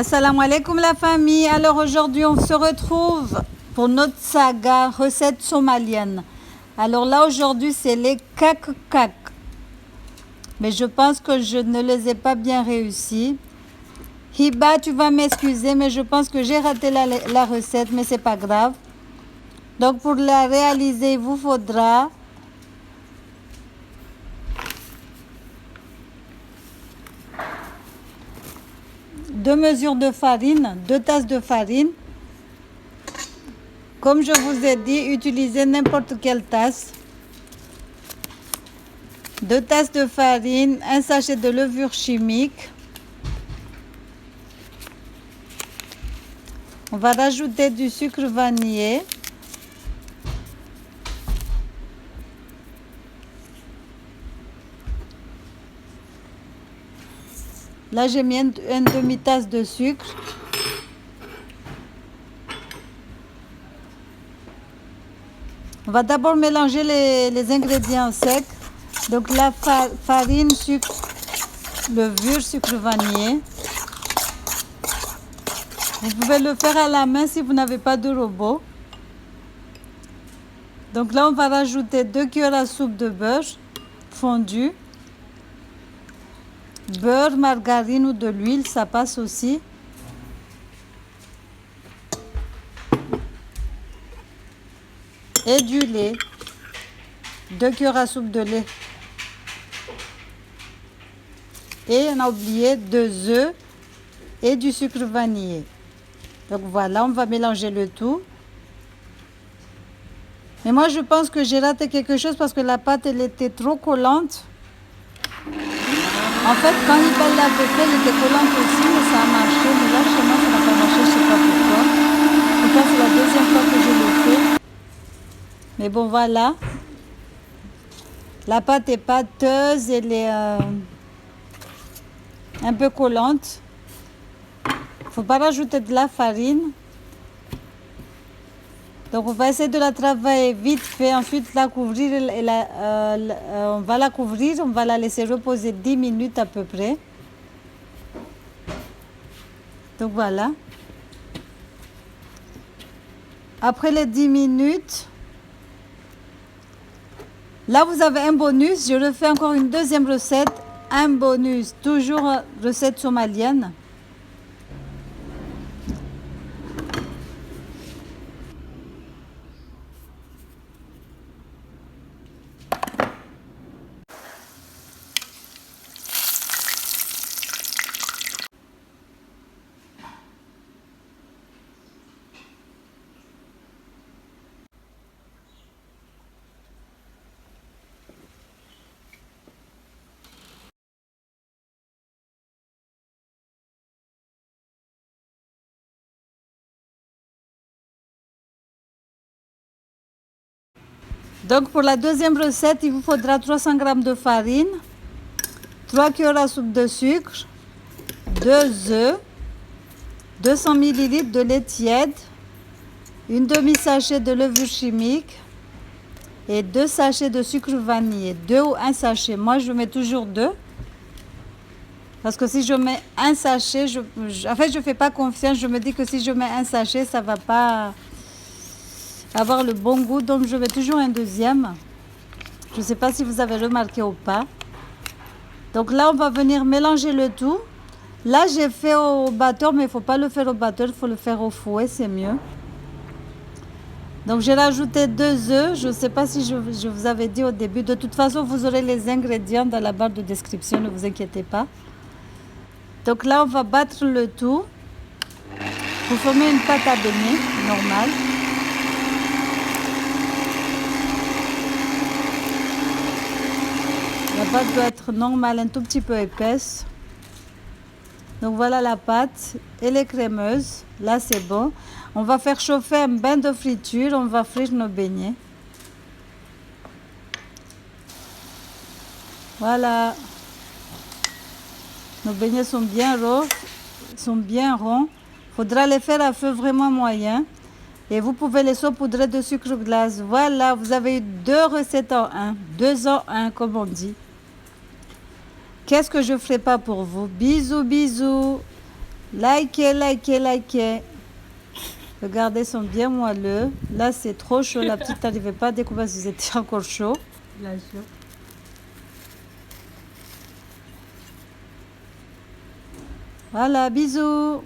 Assalamu alaikum la famille. Alors aujourd'hui on se retrouve pour notre saga recette somalienne. Alors là aujourd'hui c'est les kak. Mais je pense que je ne les ai pas bien réussis. Hiba, tu vas m'excuser mais je pense que j'ai raté la recette, mais c'est pas grave. Donc pour la réaliser il vous faudra 2 mesures de farine, 2 tasses de farine. Comme je vous ai dit, utilisez n'importe quelle tasse. 2 tasses de farine, un sachet de levure chimique. On va rajouter du sucre vanillé. Là, j'ai mis une demi-tasse de sucre. On va d'abord mélanger les ingrédients secs. Donc la farine, sucre, levure, sucre vanillé. Vous pouvez le faire à la main si vous n'avez pas de robot. Donc là, on va rajouter 2 cuillères à soupe de beurre fondu. Beurre, margarine ou de l'huile, ça passe aussi. Et du lait. 2 cuillères à soupe de lait. Et on a oublié 2 œufs et du sucre vanillé. Donc voilà, on va mélanger le tout. Mais moi je pense que j'ai raté quelque chose parce que la pâte elle était trop collante. En fait, quand il l'avait fait, il était collante aussi, mais ça a marché. Mais là, chez moi, ça n'a pas marché, je ne sais pas pourquoi. En tout cas, c'est la deuxième fois que je le fais. Mais bon, voilà. La pâte est pâteuse, elle est un peu collante. Il ne faut pas rajouter de la farine. Donc, on va essayer de la travailler vite fait. Ensuite, la couvrir. On va la couvrir. On va la laisser reposer 10 minutes à peu près. Donc, voilà. Après les 10 minutes, là, vous avez un bonus. Je refais encore une deuxième recette. Un bonus. Toujours recette somalienne. Donc pour la deuxième recette, il vous faudra 300 g de farine, 3 cuillères à soupe de sucre, 2 œufs, 200 ml de lait tiède, une demi-sachet de levure chimique et 2 sachets de sucre vanillé, 2 ou 1 sachet. Moi, je mets toujours 2. Parce que si je mets un sachet, en fait, je ne fais pas confiance. Je me dis que si je mets un sachet, ça ne va pas avoir le bon goût. Donc, je mets toujours un deuxième. Je ne sais pas si vous avez remarqué ou pas. Donc là, on va venir mélanger le tout. Là, j'ai fait au batteur, mais il ne faut pas le faire au batteur. Il faut le faire au fouet, c'est mieux. Donc, j'ai rajouté 2 œufs. Je ne sais pas si je vous avais dit au début. De toute façon, vous aurez les ingrédients dans la barre de description. Ne vous inquiétez pas. Donc là, on va battre le tout pour former une pâte à beignet normale. La pâte doit être normale, un tout petit peu épaisse. Donc voilà la pâte, elle est crémeuse. Là, c'est bon. On va faire chauffer un bain de friture. On va frire nos beignets. Voilà. Nos beignets sont bien ronds. Il faudra les faire à feu vraiment moyen. Et vous pouvez les saupoudrer de sucre glace. Voilà, vous avez eu 2 recettes en 1. 2 en 1, comme on dit. Qu'est-ce que je ne ferai pas pour vous? Bisous, bisous. Likez, likez, likez. Regardez, ils sont bien moelleux. Là, c'est trop chaud. La petite n'arrivait pas à découper parce qu'ils étaient encore chauds. Là, chaud. Voilà, bisous.